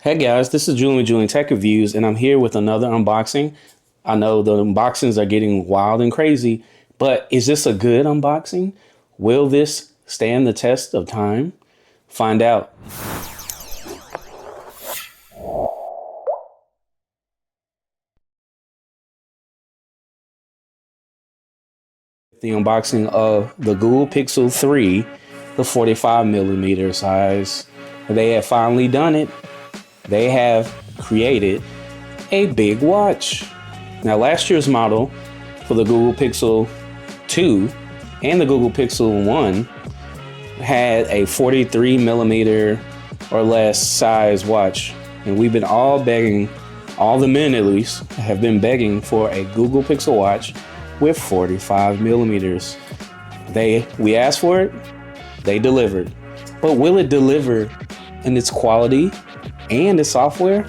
Hey guys, this is Julian with Julian Tech Reviews, and I'm here with another unboxing. I know the unboxings are getting wild and crazy, but is this a good unboxing? Will this stand the test of time? Find out. The unboxing of the Google Pixel 3, the 45 millimeter size. They have finally done it. They have created a big watch. Now, last year's model for the Google Pixel 2 and the Google Pixel 1 had a 43 millimeter or less size watch, and we've been all begging, all the men at least, have been begging for a Google Pixel watch with 45 millimeters. We asked for it, they delivered. But will it deliver in its quality and its software?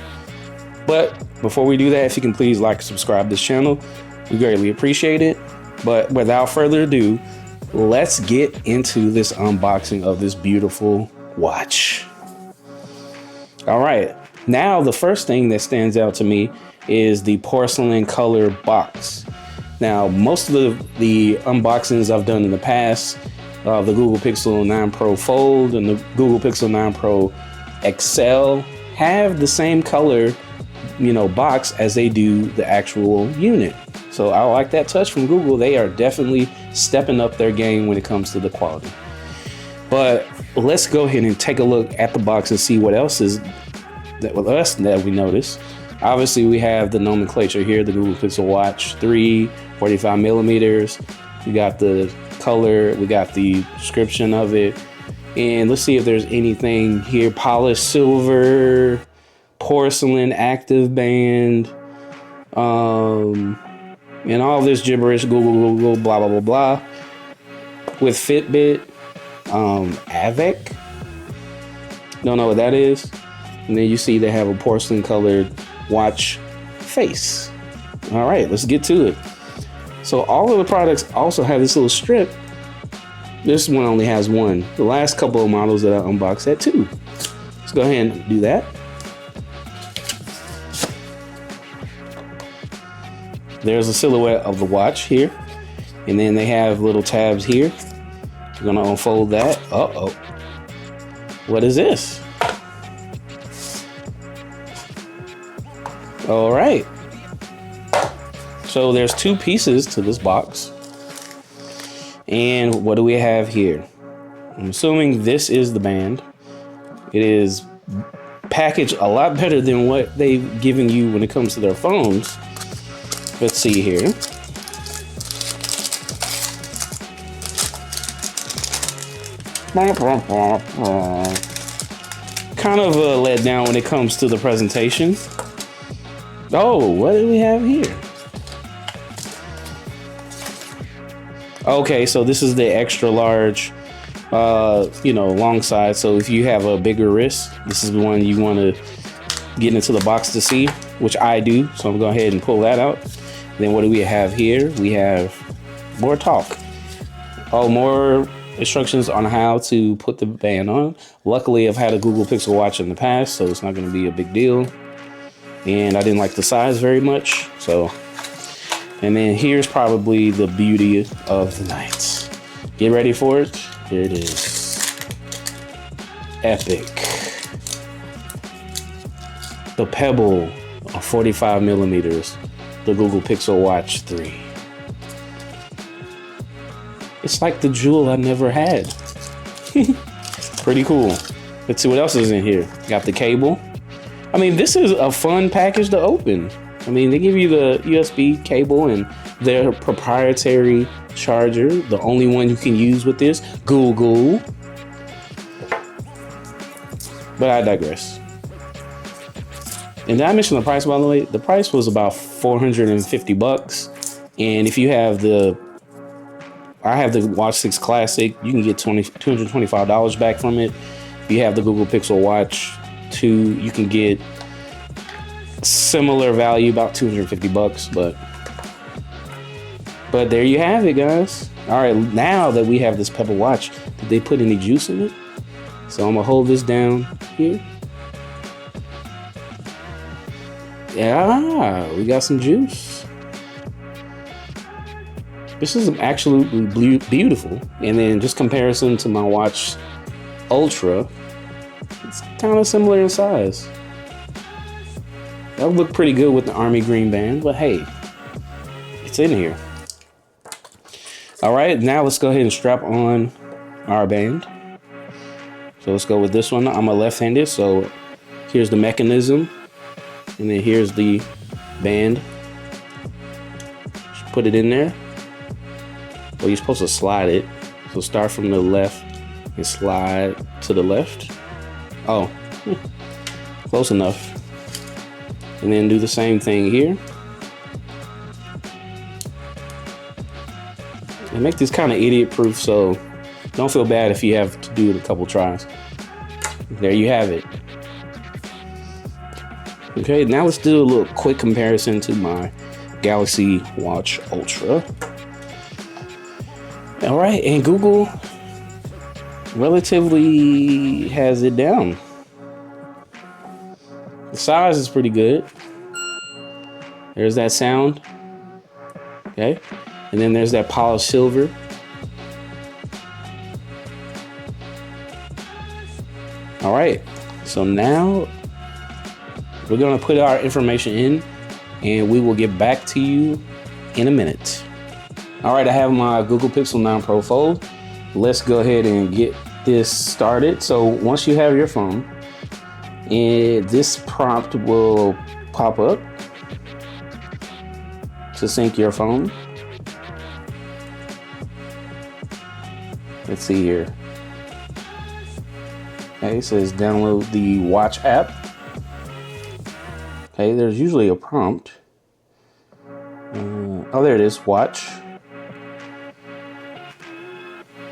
But before we do that, if you can please like and subscribe to this channel, we greatly appreciate it. But without further ado, let's get into this unboxing of this beautiful watch. All right, now the first thing that stands out to me is the porcelain color box. Now, most of the unboxings I've done in the past, the Google Pixel 9 Pro Fold and the Google Pixel 9 Pro XL have the same color, box as they do the actual unit. So I like that touch from Google. They are definitely stepping up their game when it comes to the quality. But let's go ahead and take a look at the box and see what else is that we notice. Obviously, we have the nomenclature here, the Google Pixel Watch 3, 45 millimeters. We got the color, we got the description of it. And let's see if there's anything here. Polished silver, porcelain active band, and all this gibberish, Google, blah, blah, blah, blah. With Fitbit, Avec. Don't know what that is. And then you see they have a porcelain colored watch face. All right, let's get to it. So all of the products also have this little strip. This one only has one. The last couple of models that I unboxed had two. Let's go ahead and do that. There's a silhouette of the watch here. And then they have little tabs here. We're gonna unfold that. Uh-oh. What is this? All right. So there's two pieces to this box. And what do we have here? I'm assuming this is the band. It is packaged a lot better than what they've given you when it comes to their phones. Let's see here. Kind of let down when it comes to the presentation. Oh, what do we have here? Okay, so this is the extra large, long side. So if you have a bigger wrist, this is the one you want to get into the box to see, which I do. So I'm going to go ahead and pull that out. Then what do we have here? We have more talk. Oh, more instructions on how to put the band on. Luckily, I've had a Google Pixel watch in the past, so it's not going to be a big deal. And I didn't like the size very much, so. And then here's probably the beauty of the night. Get ready for it. Here it is. Epic. The Pebble of 45 millimeters. The Google Pixel Watch 3. It's like the jewel I never had. Pretty cool. Let's see what else is in here. Got the cable. I mean, this is a fun package to open. I mean, they give you the USB cable and their proprietary charger, the only one you can use with this, Google. But I digress. And did I mention the price, by the way? The price was about 450 bucks. And if you have I have the Watch 6 Classic, you can get $225 back from it. If you have the Google Pixel Watch 2, you can get similar value, about 250 bucks, but there you have it, guys. All right, now that we have this Pebble watch, did they put any juice in it? So I'm gonna hold this down here. Yeah, we got some juice. This is absolutely beautiful. And then just comparison to my watch Ultra, it's kind of similar in size. That would look pretty good with the army green band, but hey, it's in here. All right, now let's go ahead and strap on our band. So let's go with this one. I'm a left-handed, so here's the mechanism, and then here's the band. Just put it in there. Well, you're supposed to slide it. So start from the left and slide to the left. Oh, close enough. And then do the same thing here. And make this kind of idiot proof, so don't feel bad if you have to do it a couple tries. There you have it. Okay, now let's do a little quick comparison to my Galaxy Watch Ultra. All right, and Google relatively has it down. The size is pretty good. There's that sound. Okay, and then there's that polished silver. All right, so now we're gonna put our information in and we will get back to you in a minute. All right, I have my Google Pixel 9 Pro Fold. Let's go ahead and get this started. So once you have your phone, this prompt will pop up to sync your phone. Let's see here. Okay, it says download the Watch app. Okay, there's usually a prompt. Oh, there it is, Watch.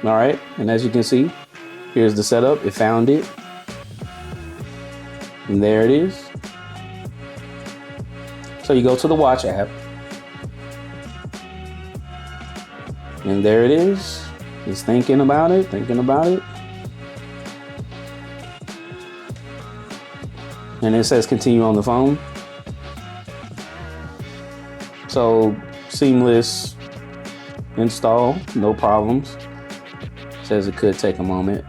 All right, and as you can see, here's the setup. It found it. And there it is. So you go to the Watch app. And there it is. It's thinking about it, thinking about it. And it says continue on the phone. So seamless install, no problems. Says it could take a moment.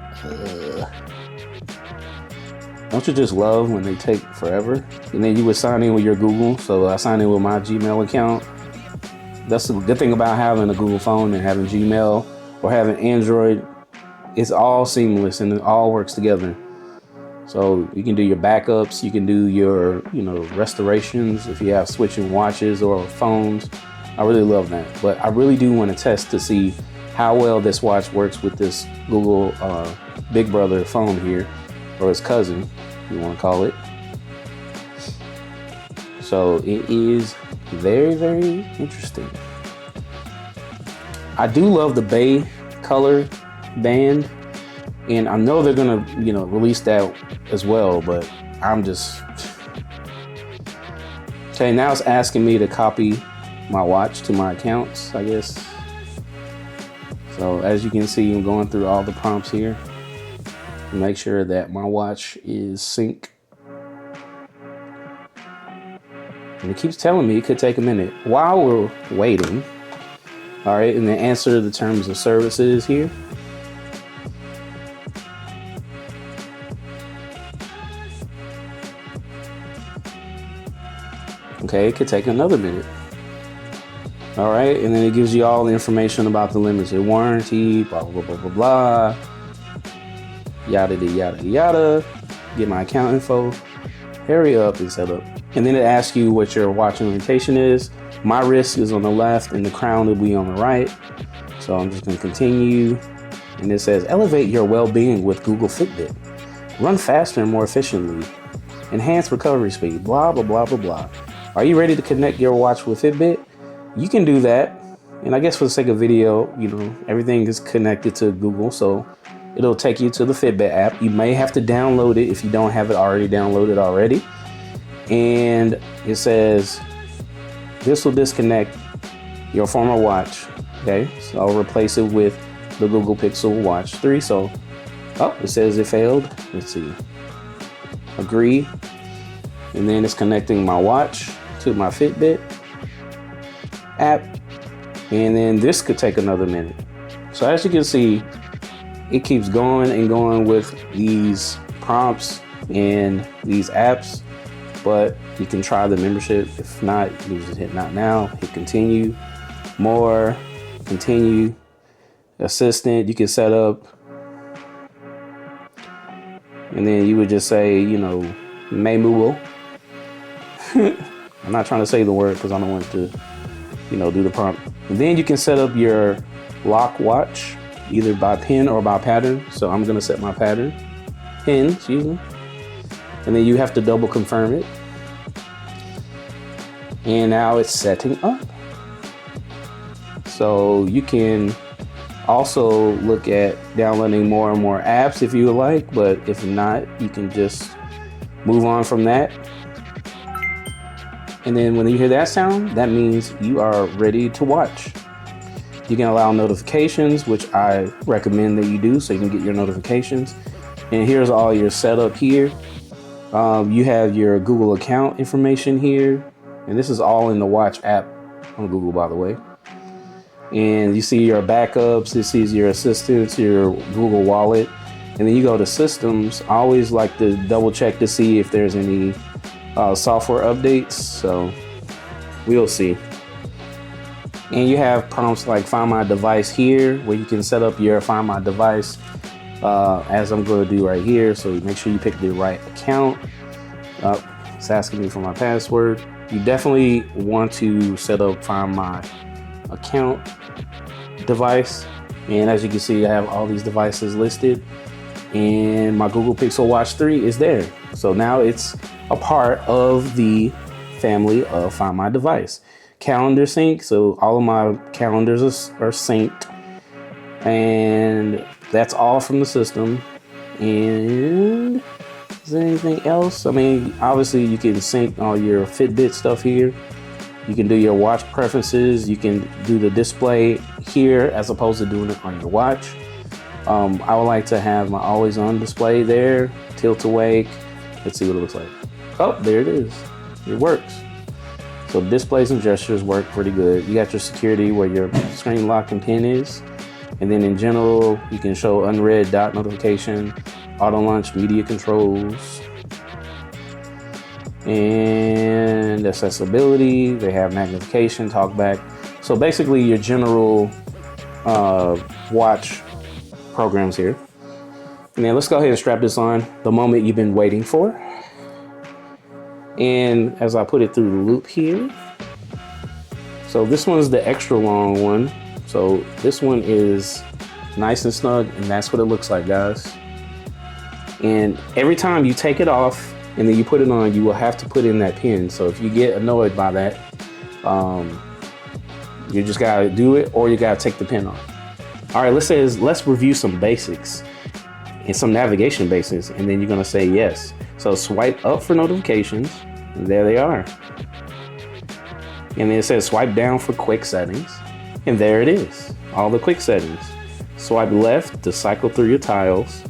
Don't you just love when they take forever? And then you would sign in with your Google. So I signed in with my Gmail account. That's the good thing about having a Google phone and having Gmail or having Android. It's all seamless and it all works together. So you can do your backups, you can do your, restorations if you have switching watches or phones. I really love that. But I really do want to test to see how well this watch works with this Google Big Brother phone here, or his cousin, if you want to call it. So it is very, very interesting. I do love the bay color band, and I know they're gonna, release that as well, but I'm just... Okay, now it's asking me to copy my watch to my accounts, I guess. So as you can see, I'm going through all the prompts here to make sure that my watch is sync. And it keeps telling me it could take a minute. While we're waiting, all right, and then answer the terms of services here. Okay, it could take another minute. All right, and then it gives you all the information about the limited warranty, blah, blah, blah, blah, blah. Yada, yada, yada. Get my account info. Hurry up and set up. And then it asks you what your watch orientation is. My wrist is on the left and the crown will be on the right. So I'm just gonna continue. And it says, elevate your well-being with Google Fitbit. Run faster and more efficiently. Enhance recovery speed, blah, blah, blah, blah, blah. Are you ready to connect your watch with Fitbit? You can do that. And I guess for the sake of video, everything is connected to Google. So it'll take you to the Fitbit app. You may have to download it if you don't have it already downloaded already. And it says, this will disconnect your former watch. Okay, so I'll replace it with the Google Pixel Watch 3. So, it says it failed. Let's see. Agree. And then it's connecting my watch to my Fitbit app. And then this could take another minute. So as you can see, it keeps going and going with these prompts and these apps, but you can try the membership. If not, you just hit not now, hit continue, more, continue, assistant, you can set up, and then you would just say, you know, Maymuo. I'm not trying to say the word because I don't want to, you know, do the prompt. And then you can set up your lock watch either by pin or by pattern. So I'm gonna set my pin, excuse me. And then you have to double confirm it. And now it's setting up. So you can also look at downloading more and more apps if you would like, but if not, you can just move on from that. And then when you hear that sound, that means you are ready to watch. You can allow notifications, which I recommend that you do so you can get your notifications. And here's all your setup here. You have your Google account information here. And this is all in the Watch app on Google, by the way. And you see your backups, this is your assistants, your Google Wallet. And then you go to systems. I always like to double check to see if there's any software updates. So we'll see. And you have prompts like Find My Device here, where you can set up your Find My Device as I'm going to do right here. So make sure you pick the right account. It's asking me for my password. You definitely want to set up Find My Account device. And as you can see, I have all these devices listed. And my Google Pixel Watch 3 is there. So now it's a part of the family of Find My Device. Calendar sync, so all of my calendars are synced, and that's all from the system. And is there anything else? I mean, obviously you can sync all your Fitbit stuff here. You can do your watch preferences. You can do the display here as opposed to doing it on your watch. I would like to have my always on display there, tilt awake. Let's see what it looks like. Oh, there it is. It works. So displays and gestures work pretty good. You got your security where your screen lock and pin is. And then in general, you can show unread dot notification, auto launch media controls, and accessibility. They have magnification, talkback. So basically your general watch programs here. And then let's go ahead and strap this on, the moment you've been waiting for. And as I put it through the loop here, so this one's the extra long one. So this one is nice and snug, and that's what it looks like, guys. And every time you take it off and then you put it on, you will have to put in that pin. So if you get annoyed by that, you just gotta do it, or you gotta take the pin off. All right, let's review some basics and some navigation basics, and then you're gonna say yes. So swipe up for notifications, and there they are. And then it says swipe down for quick settings, and there it is, all the quick settings. Swipe left to cycle through your tiles.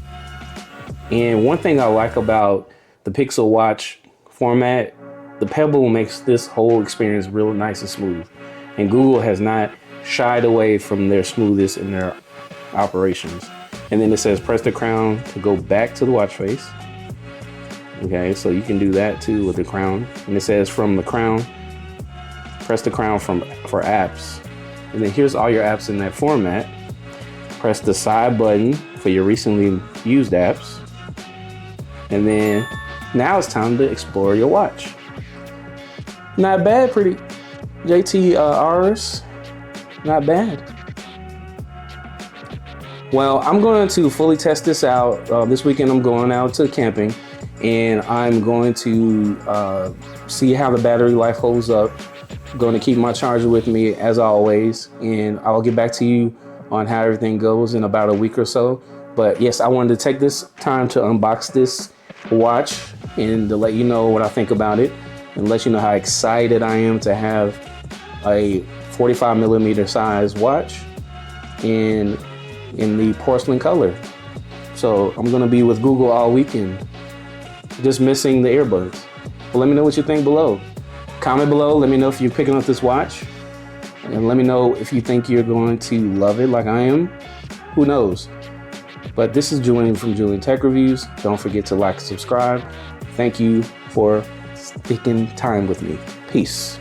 And one thing I like about the Pixel Watch format, the Pebble makes this whole experience real nice and smooth. And Google has not shied away from their smoothness in their operations. And then it says press the crown to go back to the watch face. Okay, so you can do that too with the crown. And it says from the crown, press the crown for apps. And then here's all your apps in that format. Press the side button for your recently used apps. And then now it's time to explore your watch. Not bad, pretty JTRs. Not bad. Well, I'm going to fully test this out. This weekend I'm going out to camping, and I'm going to see how the battery life holds up. I'm going to keep my charger with me as always, and I'll get back to you on how everything goes in about a week or so. But yes, I wanted to take this time to unbox this watch and to let you know what I think about it, and let you know how excited I am to have a 45mm size watch in the porcelain color. So I'm gonna be with Google all weekend, just missing the earbuds. But let me know what you think below. Comment below. Let me know if you're picking up this watch. And let me know if you think you're going to love it like I am. Who knows? But this is Julian from Juleon Tech Reviews. Don't forget to like and subscribe. Thank you for sticking time with me. Peace.